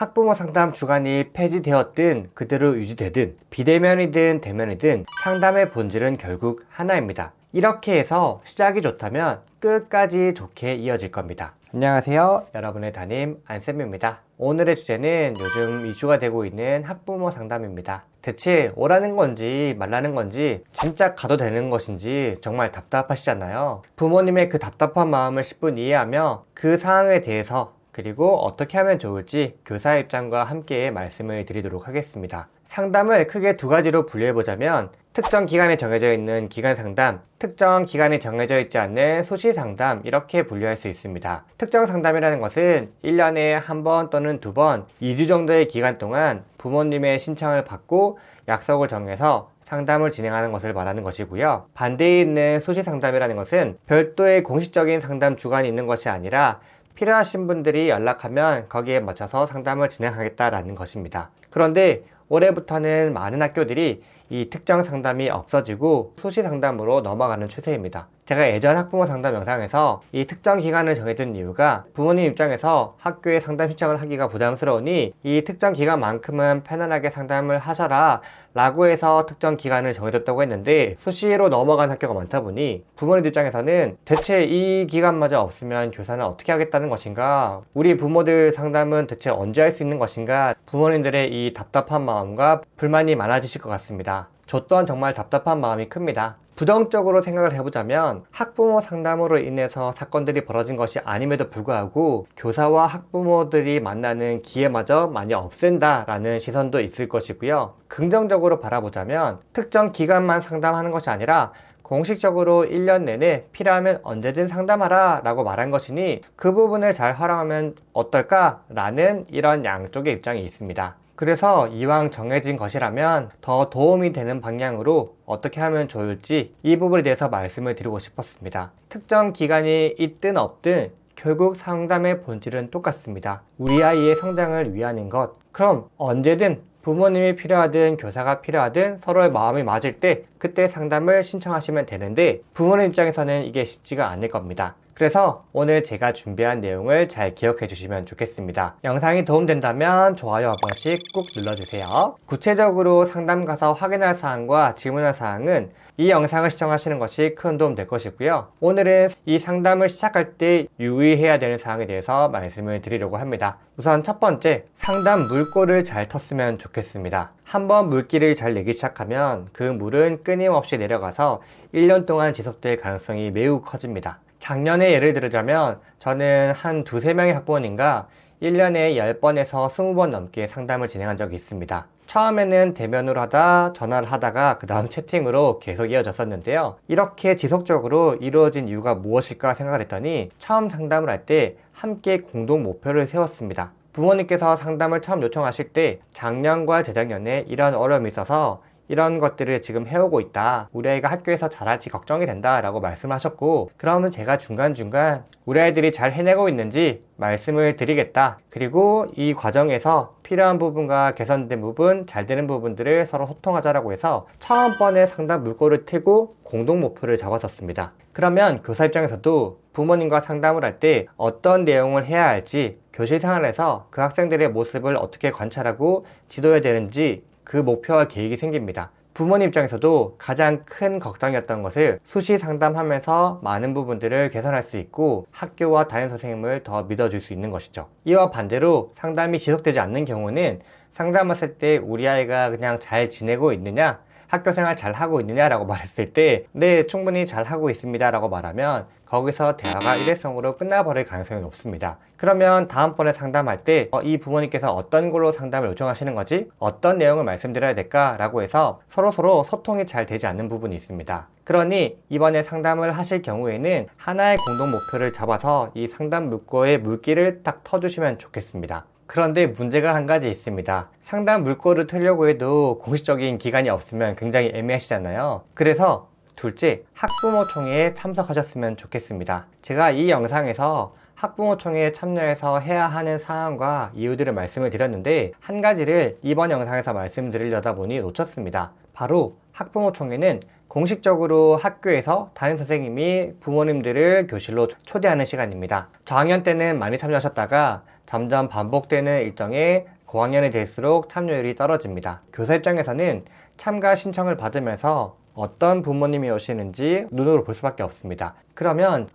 학부모 상담 주간이 폐지되었든 그대로 유지되든 비대면이든 대면이든 상담의 본질은 결국 하나입니다. 이렇게 해서 시작이 좋다면 끝까지 좋게 이어질 겁니다. 안녕하세요. 여러분의 담임 안쌤입니다. 오늘의 주제는 요즘 이슈가 되고 있는 학부모 상담입니다. 대체 오라는 건지 말라는 건지 진짜 가도 되는 것인지 정말 답답하시잖아요. 부모님의 그 답답한 마음을 10분 이해하며 그 상황에 대해서 그리고 어떻게 하면 좋을지 교사 입장과 함께 말씀을 드리도록 하겠습니다. 상담을 크게 두 가지로 분류해보자면 특정 기간에 정해져 있는 기간 상담, 특정 기간에 정해져 있지 않는 수시 상담 이렇게 분류할 수 있습니다. 특정 상담이라는 것은 1년에 한 번 또는 두 번, 2주 정도의 기간 동안 부모님의 신청을 받고 약속을 정해서 상담을 진행하는 것을 말하는 것이고요. 반대에 있는 수시 상담이라는 것은 별도의 공식적인 상담 주간이 있는 것이 아니라 필요하신 분들이 연락하면 거기에 맞춰서 상담을 진행하겠다라는 것입니다. 그런데 올해부터는 많은 학교들이 이 특정 상담이 없어지고 수시 상담으로 넘어가는 추세입니다. 제가 예전 학부모 상담 영상에서 이 특정 기간을 정해둔 이유가 부모님 입장에서 학교에 상담 신청을 하기가 부담스러우니 이 특정 기간만큼은 편안하게 상담을 하셔라 라고 해서 특정 기간을 정해뒀다고 했는데 수시로 넘어간 학교가 많다 보니 부모님 입장에서는 대체 이 기간마저 없으면 교사는 어떻게 하겠다는 것인가, 우리 부모들 상담은 대체 언제 할 수 있는 것인가, 부모님들의 이 답답한 마음과 불만이 많아지실 것 같습니다. 저 또한 정말 답답한 마음이 큽니다. 부정적으로 생각을 해보자면 학부모 상담으로 인해서 사건들이 벌어진 것이 아님에도 불구하고 교사와 학부모들이 만나는 기회마저 많이 없앤다 라는 시선도 있을 것이고요. 긍정적으로 바라보자면 특정 기간만 상담하는 것이 아니라 공식적으로 1년 내내 필요하면 언제든 상담하라 라고 말한 것이니 그 부분을 잘 활용하면 어떨까 라는 이런 양쪽의 입장이 있습니다. 그래서 이왕 정해진 것이라면 더 도움이 되는 방향으로 어떻게 하면 좋을지 이 부분에 대해서 말씀을 드리고 싶었습니다. 특정 기간이 있든 없든 결국 상담의 본질은 똑같습니다. 우리 아이의 성장을 위하는 것. 그럼 언제든 부모님이 필요하든 교사가 필요하든 서로의 마음이 맞을 때 그때 상담을 신청하시면 되는데 부모님 입장에서는 이게 쉽지가 않을 겁니다. 그래서 오늘 제가 준비한 내용을 잘 기억해 주시면 좋겠습니다. 영상이 도움된다면 좋아요 한 번씩 꾹 눌러주세요. 구체적으로 상담 가서 확인할 사항과 질문할 사항은 이 영상을 시청하시는 것이 큰 도움 될 것이고요. 오늘은 이 상담을 시작할 때 유의해야 되는 사항에 대해서 말씀을 드리려고 합니다. 우선 첫 번째, 상담 물꼬를 잘 텄으면 좋겠습니다. 한번 물기를 잘 내기 시작하면 그 물은 끊임없이 내려가서 1년 동안 지속될 가능성이 매우 커집니다. 작년에 예를 들자면 저는 한 두세 명의 학부모님과 1년에 10번에서 20번 넘게 상담을 진행한 적이 있습니다. 처음에는 대면으로 하다 전화를 하다가 그 다음 채팅으로 계속 이어졌었는데요. 이렇게 지속적으로 이루어진 이유가 무엇일까 생각을 했더니 처음 상담을 할 때 함께 공동 목표를 세웠습니다. 부모님께서 상담을 처음 요청하실 때 작년과 재작년에 이런 어려움이 있어서 이런 것들을 지금 해오고 있다, 우리 아이가 학교에서 잘할지 걱정이 된다 라고 말씀하셨고, 그러면 제가 중간중간 우리 아이들이 잘 해내고 있는지 말씀을 드리겠다, 그리고 이 과정에서 필요한 부분과 개선된 부분, 잘 되는 부분들을 서로 소통하자라고 해서 처음번에 상담 물꼬를 트고 공동 목표를 잡았었습니다. 그러면 교사 입장에서도 부모님과 상담을 할 때 어떤 내용을 해야 할지, 교실 생활에서 그 학생들의 모습을 어떻게 관찰하고 지도해야 되는지 그 목표와 계획이 생깁니다. 부모님 입장에서도 가장 큰 걱정이었던 것을 수시 상담하면서 많은 부분들을 개선할 수 있고 학교와 담임 선생님을 더 믿어줄 수 있는 것이죠. 이와 반대로 상담이 지속되지 않는 경우는 상담했을 때 우리 아이가 그냥 잘 지내고 있느냐, 학교 생활 잘 하고 있느냐라고 말했을 때 네, 충분히 잘 하고 있습니다 라고 말하면 거기서 대화가 일회성으로 끝나버릴 가능성이 높습니다. 그러면 다음번에 상담할 때 이 부모님께서 어떤 걸로 상담을 요청하시는 거지? 어떤 내용을 말씀드려야 될까? 라고 해서 서로 소통이 잘 되지 않는 부분이 있습니다. 그러니 이번에 상담을 하실 경우에는 하나의 공동 목표를 잡아서 이 상담 물꼬의 물기를 딱 터주시면 좋겠습니다. 그런데 문제가 한 가지 있습니다. 상담 물꼬를 틀려고 해도 공식적인 기간이 없으면 굉장히 애매하시잖아요. 그래서 둘째, 학부모 총회에 참석하셨으면 좋겠습니다. 제가 이 영상에서 학부모총회에 참여해서 해야 하는 사항과 이유들을 말씀을 드렸는데 한 가지를 이번 영상에서 말씀드리려다 보니 놓쳤습니다. 바로 학부모총회는 공식적으로 학교에서 담임 선생님이 부모님들을 교실로 초대하는 시간입니다. 저학년 때는 많이 참여하셨다가 점점 반복되는 일정에 고학년이 될수록 참여율이 떨어집니다. 교사 입장에서는 참가 신청을 받으면서 어떤 부모님이 오시는지 눈으로 볼 수밖에 없습니다. 그러면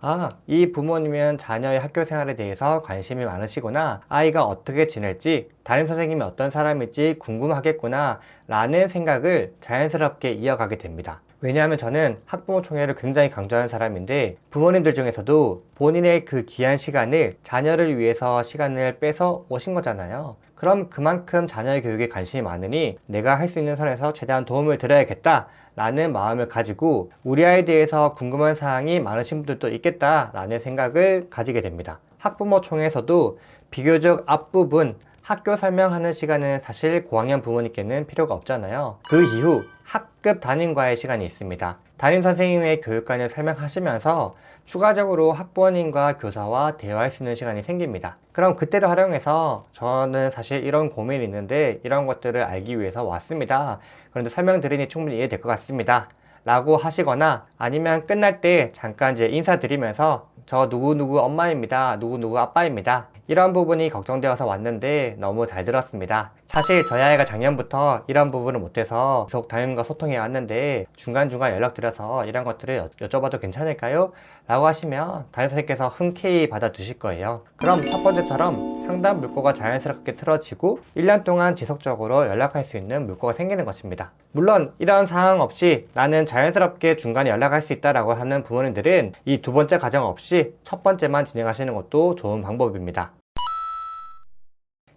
이 부모님은 자녀의 학교 생활에 대해서 관심이 많으시구나, 아이가 어떻게 지낼지, 담임 선생님이 어떤 사람일지 궁금하겠구나 라는 생각을 자연스럽게 이어가게 됩니다. 왜냐하면 저는 학부모총회를 굉장히 강조하는 사람인데, 부모님들 중에서도 본인의 그 귀한 시간을 자녀를 위해서 시간을 빼서 오신 거잖아요. 그럼 그만큼 자녀의 교육에 관심이 많으니 내가 할 수 있는 선에서 최대한 도움을 드려야겠다 라는 마음을 가지고 우리 아이에 대해서 궁금한 사항이 많으신 분들도 있겠다 라는 생각을 가지게 됩니다. 학부모총회에서도 비교적 앞부분 학교 설명하는 시간은 사실 고학년 부모님께는 필요가 없잖아요. 그 이후 학급 담임과의 시간이 있습니다. 담임 선생님의 교육관을 설명하시면서 추가적으로 학부모님과 교사와 대화할 수 있는 시간이 생깁니다. 그럼 그때를 활용해서 저는 사실 이런 고민이 있는데 이런 것들을 알기 위해서 왔습니다. 그런데 설명드리니 충분히 이해될 것 같습니다 라고 하시거나, 아니면 끝날 때 잠깐 이제 인사드리면서 저 누구누구 엄마입니다, 누구누구 아빠입니다, 이런 부분이 걱정되어서 왔는데 너무 잘 들었습니다. 사실 저희 아이가 작년부터 이런 부분을 못해서 계속 담임과 소통해 왔는데 중간중간 연락드려서 이런 것들을 여쭤봐도 괜찮을까요? 라고 하시면 담임 선생님께서 흔쾌히 받아주실 거예요. 그럼 첫 번째처럼 상담 물꼬가 자연스럽게 틀어지고 1년 동안 지속적으로 연락할 수 있는 물꼬가 생기는 것입니다. 물론 이런 상황 없이 나는 자연스럽게 중간에 연락할 수 있다라고 하는 부모님들은 이 두 번째 과정 없이 첫 번째만 진행하시는 것도 좋은 방법입니다.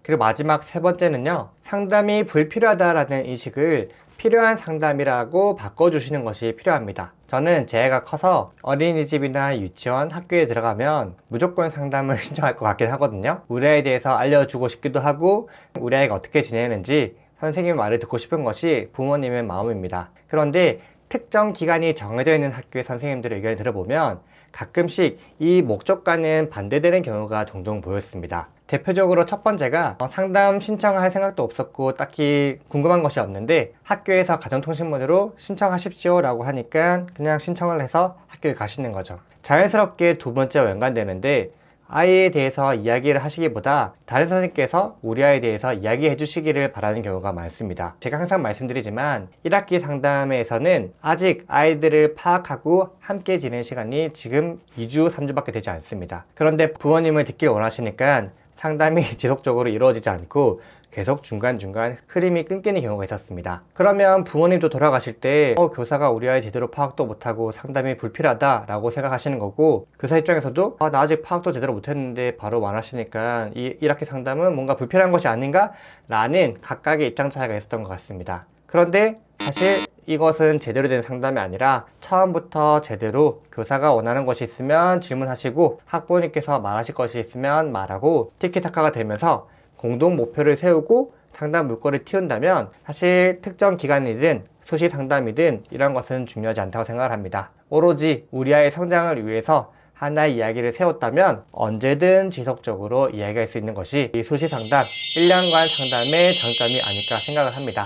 그리고 마지막 세 번째는요, 상담이 불필요하다라는 인식을 필요한 상담이라고 바꿔주시는 것이 필요합니다. 저는 제 애가 커서 어린이집이나 유치원, 학교에 들어가면 무조건 상담을 신청할 것 같긴 하거든요. 우리 아이에 대해서 알려주고 싶기도 하고 우리 아이가 어떻게 지내는지 선생님의 말을 듣고 싶은 것이 부모님의 마음입니다. 그런데 특정 기간이 정해져 있는 학교의 선생님들의 의견을 들어보면 가끔씩 이 목적과는 반대되는 경우가 종종 보였습니다. 대표적으로 첫 번째가 상담 신청할 생각도 없었고 딱히 궁금한 것이 없는데 학교에서 가정통신문으로 신청하십시오 라고 하니까 그냥 신청을 해서 학교에 가시는 거죠. 자연스럽게 두 번째와 연관되는데, 아이에 대해서 이야기를 하시기보다 다른 선생님께서 우리 아이에 대해서 이야기해 주시기를 바라는 경우가 많습니다. 제가 항상 말씀드리지만 1학기 상담에서는 아직 아이들을 파악하고 함께 지내는 시간이 지금 2주, 3주밖에 되지 않습니다. 그런데 부모님을 듣길 원하시니까 상담이 지속적으로 이루어지지 않고 계속 중간중간 흐름이 끊기는 경우가 있었습니다. 그러면 부모님도 돌아가실 때 교사가 우리 아이 제대로 파악도 못하고 상담이 불필요하다 라고 생각하시는 거고, 교사 입장에서도 나 아직 파악도 제대로 못했는데 바로 말하시니까 이 1학기 상담은 뭔가 불필요한 것이 아닌가 라는 각각의 입장 차이가 있었던 것 같습니다. 그런데 사실 이것은 제대로 된 상담이 아니라 처음부터 제대로 교사가 원하는 것이 있으면 질문하시고 학부모님께서 말하실 것이 있으면 말하고 티키타카가 되면서 공동 목표를 세우고 상담 물꼬를 틔운다면 사실 특정 기간이든 수시 상담이든 이런 것은 중요하지 않다고 생각을 합니다. 오로지 우리 아이의 성장을 위해서 하나의 이야기를 세웠다면 언제든 지속적으로 이야기할 수 있는 것이 이 수시 상담, 1년간 상담의 장점이 아닐까 생각을 합니다.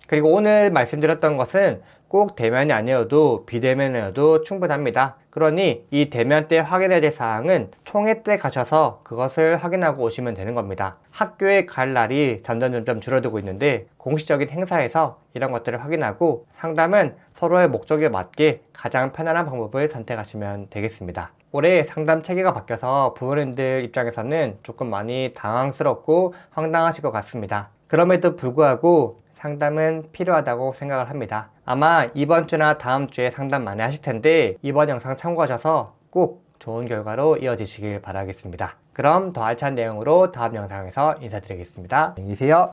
그리고 오늘 말씀드렸던 것은 꼭 대면이 아니어도 비대면이어도 충분합니다. 그러니 이 대면 때 확인해야 될 사항은 총회 때 가셔서 그것을 확인하고 오시면 되는 겁니다. 학교에 갈 날이 점점 줄어들고 있는데 공식적인 행사에서 이런 것들을 확인하고 상담은 서로의 목적에 맞게 가장 편안한 방법을 선택하시면 되겠습니다. 올해 상담 체계가 바뀌어서 부모님들 입장에서는 조금 많이 당황스럽고 황당하실 것 같습니다. 그럼에도 불구하고 상담은 필요하다고 생각을 합니다. 아마 이번 주나 다음 주에 상담 많이 하실 텐데 이번 영상 참고하셔서 꼭 좋은 결과로 이어지시길 바라겠습니다. 그럼 더 알찬 내용으로 다음 영상에서 인사드리겠습니다. 안녕히 계세요.